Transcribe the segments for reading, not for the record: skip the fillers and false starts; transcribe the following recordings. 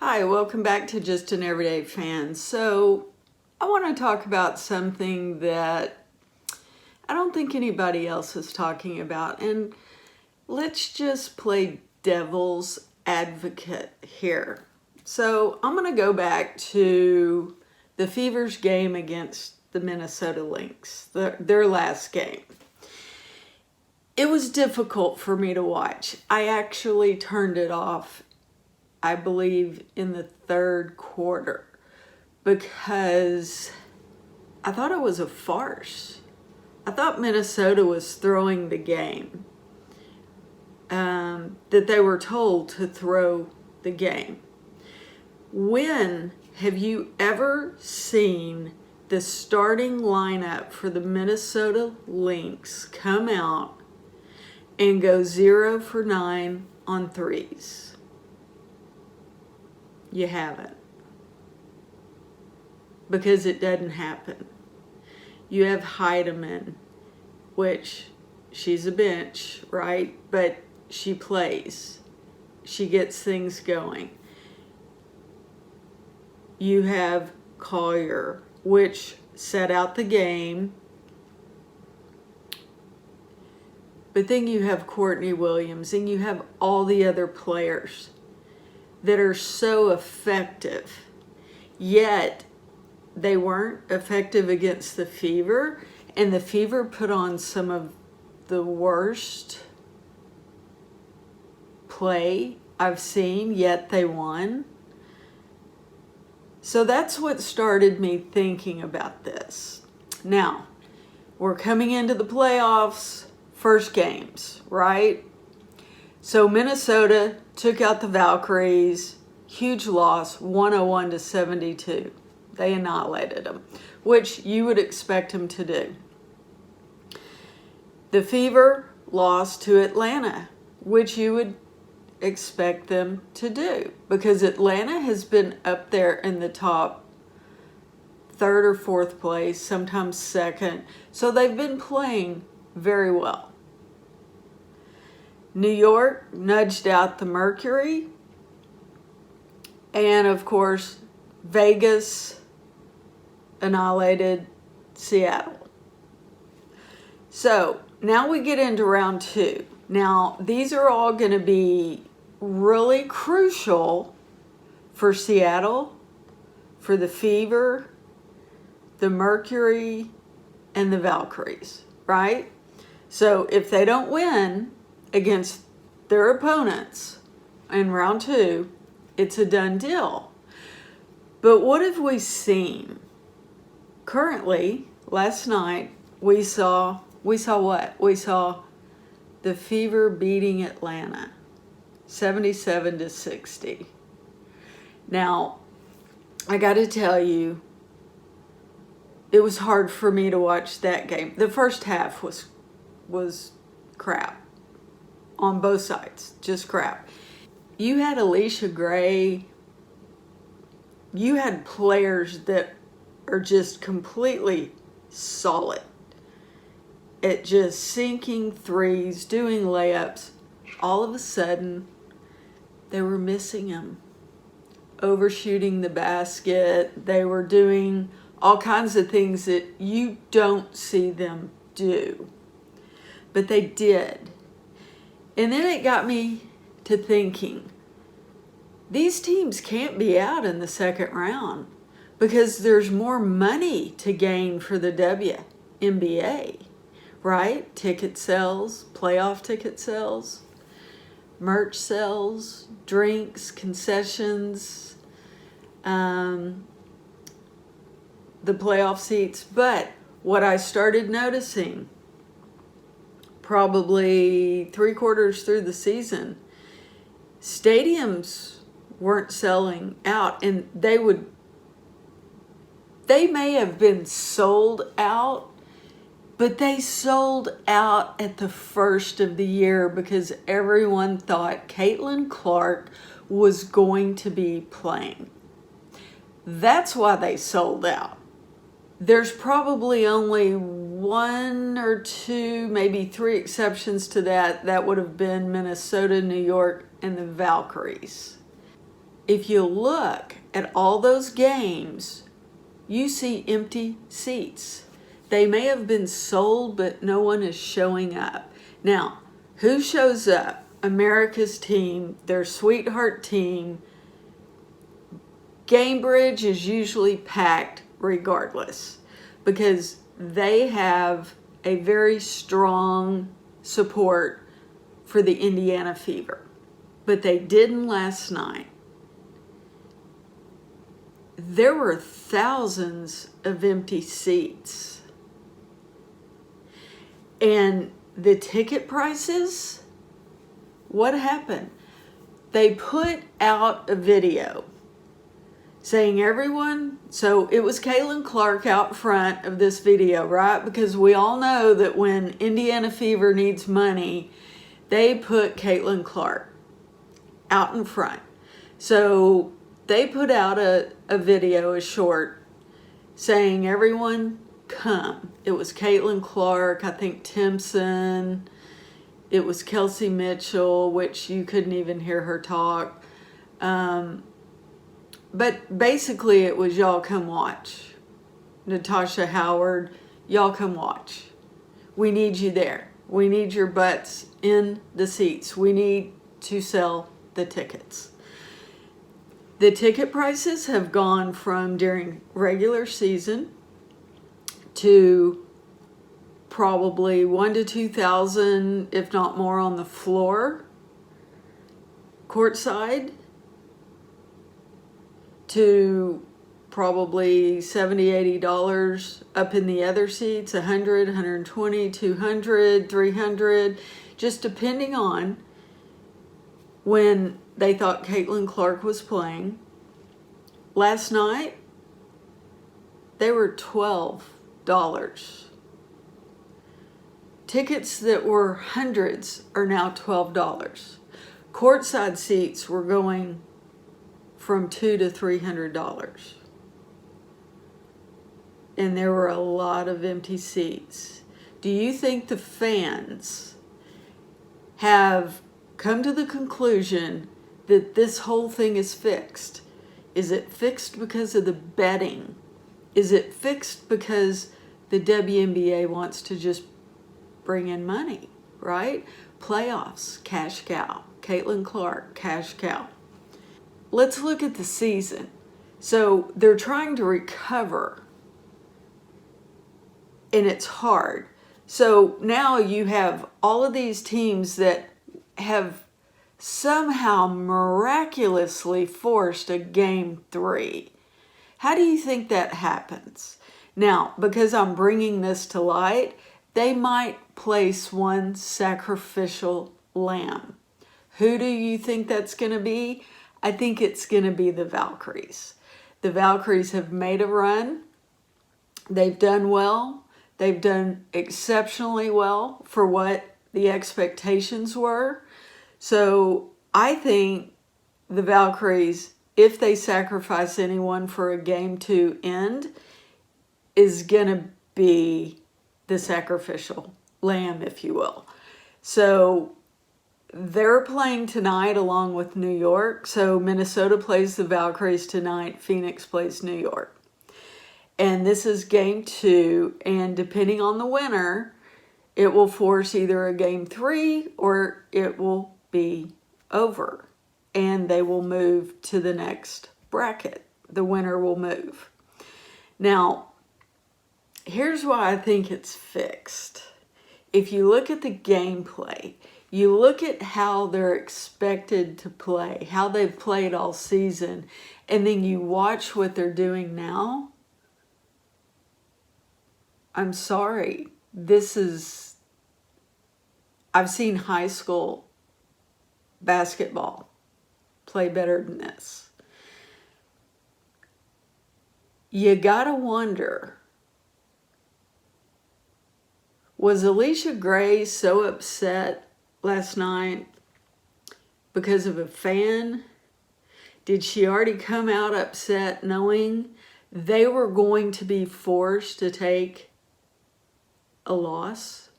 Hi, welcome back to Just an Everyday Fan. So I want to talk about something that I don't think anybody else is talking about, and let's just play devil's advocate here. So I'm going to go back to the Fever's game against the Minnesota Lynx, their last game. It was difficult for me to watch. I actually turned it off, I believe, in the third quarter because I thought it was a farce. I thought Minnesota was throwing the game, that they were told to throw the game. When have you ever seen the starting lineup for the Minnesota Lynx come out and go 0 for 9 on threes? You haven't. Because it doesn't happen. You have Heidemann, which she's a bench, right? But she plays. She gets things going. You have Collier, which set out the game. But then you have Courtney Williams, and you have all the other players that are so effective, yet they weren't effective against the Fever, and the Fever put on some of the worst play I've seen, yet they won. So that's what started me thinking about this. Now, we're coming into the playoffs, first games, right? So Minnesota took out the Valkyries, huge loss, 101-72. They annihilated them, which you would expect them to do. The Fever lost to Atlanta, which you would expect them to do, because Atlanta has been up there in the top third or fourth place, sometimes second. So they've been playing very well. New York nudged out the Mercury, and of course Vegas annihilated Seattle. So now we get into round two. Now these are all going to be really crucial for Seattle, for the Fever, the Mercury, and the Valkyries, right? So if they don't win against their opponents in round two, it's a done deal. But what have we seen? Currently, last night, we saw what? We saw the Fever beating Atlanta 77-60. Now, I got to tell you, it was hard for me to watch that game. The first half was crap on both sides, just crap. You had Alicia Gray. You had players that are just completely solid at just sinking threes, doing layups. All of a sudden, they were missing them, overshooting the basket. They were doing all kinds of things that you don't see them do, but they did. And then it got me to thinking, these teams can't be out in the second round because there's more money to gain for the WNBA, right? Ticket sales, playoff ticket sales, merch sales, drinks, concessions, the playoff seats. But what I started noticing, probably 3/4 through the season, stadiums weren't selling out, and they may have been sold out, but they sold out at the first of the year because everyone thought Caitlin Clark was going to be playing. That's why they sold out. There's probably only one or two, maybe three exceptions to that. That would have been Minnesota, New York, and the Valkyries. if you look at all those games, you see empty seats. They may have been sold, but no one is showing up. Now, who shows up? America's team, their sweetheart team. Gamebridge is usually packed regardless because they have a very strong support for the Indiana Fever. But they didn't last night. There were thousands of empty seats. And the ticket prices, what happened? They put out a video saying everyone, so it was Caitlin Clark out front of this video, right? Because we all know that when Indiana Fever needs money, they put Caitlin Clark out in front. So they put out a video, a short, saying everyone come. It was Caitlin Clark, I think Timpson, it was Kelsey Mitchell, which you couldn't even hear her talk. But basically it was y'all come watch. Natasha Howard, y'all come watch. We need you there. We need your butts in the seats. We need to sell the tickets. The ticket prices have gone from during regular season to probably $1,000 to $2,000, if not more, on the floor, courtside, to probably $70, $80 up in the other seats, $100, $120, $200, $300, just depending on when they thought Caitlin Clark was playing. Last night, they were $12. Tickets that were hundreds are now $12. Courtside seats were going from $200 to $300. And there were a lot of empty seats. Do you think the fans have come to the conclusion that this whole thing is fixed? Is it fixed because of the betting? Is it fixed because the WNBA wants to just bring in money, right? Playoffs, cash cow. Caitlin Clark, cash cow. Let's look at the season. So they're trying to recover, and it's hard. So now you have all of these teams that have somehow miraculously forced a game 3. How do you think that happens? Now, because I'm bringing this to light, they might place one sacrificial lamb. Who do you think that's going to be? I think it's going to be the Valkyries. The Valkyries have made a run. They've done well. They've done exceptionally well for what the expectations were. So I think the Valkyries, if they sacrifice anyone for a game 2 end, is going to be the sacrificial lamb, if you will. So they're playing tonight along with New York. So Minnesota plays the Valkyries tonight. Phoenix plays New York. And this is game 2. And depending on the winner, it will force either a game 3 or it will be over. And they will move to the next bracket. The winner will move. Now, here's why I think it's fixed. If you look at the gameplay, you look at how they're expected to play, how they've played all season, and then you watch what they're doing now. I'm sorry. I've seen high school basketball play better than this. You gotta wonder, was Alicia Gray so upset last night because of a fan? Did she already come out upset knowing they were going to be forced to take a loss?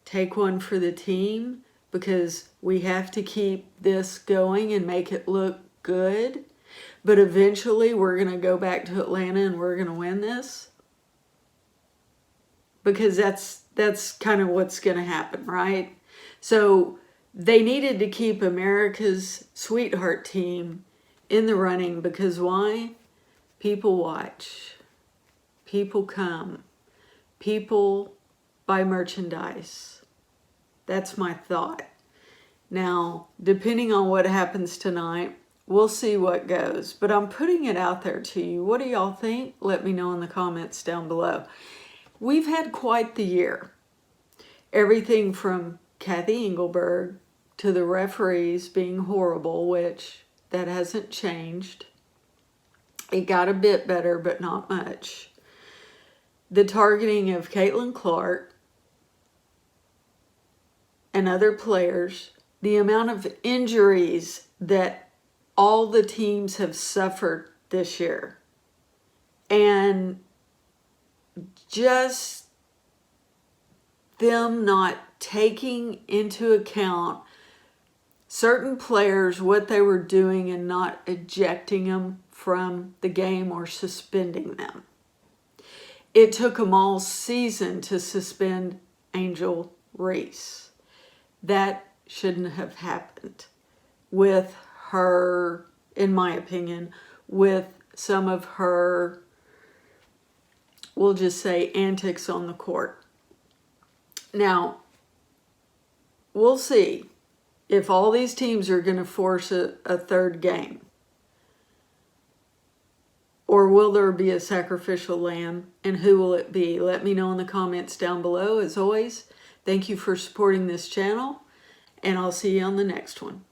Take one for the team? because we have to keep this going and make it look good. But eventually we're going to go back to Atlanta and we're going to win this. Because that's kind of what's going to happen, right? So they needed to keep America's sweetheart team in the running because why? People watch. People come. People buy merchandise. That's my thought. Now, depending on what happens tonight, we'll see what goes. But I'm putting it out there to you. What do y'all think? Let me know in the comments down below. We've had quite the year. Everything from Kathy Engelberg to the referees being horrible, which that hasn't changed. It got a bit better, but not much. The targeting of Caitlin Clark and other players, the amount of injuries that all the teams have suffered this year, and just them not taking into account certain players, what they were doing, and not ejecting them from the game or suspending them. It took them all season to suspend Angel Reese. That shouldn't have happened with her, in my opinion, with some of her, we'll just say, antics on the court. Now, we'll see if all these teams are going to force a third game. Or will there be a sacrificial lamb? And who will it be? Let me know in the comments down below. As always, thank you for supporting this channel. And I'll see you on the next one.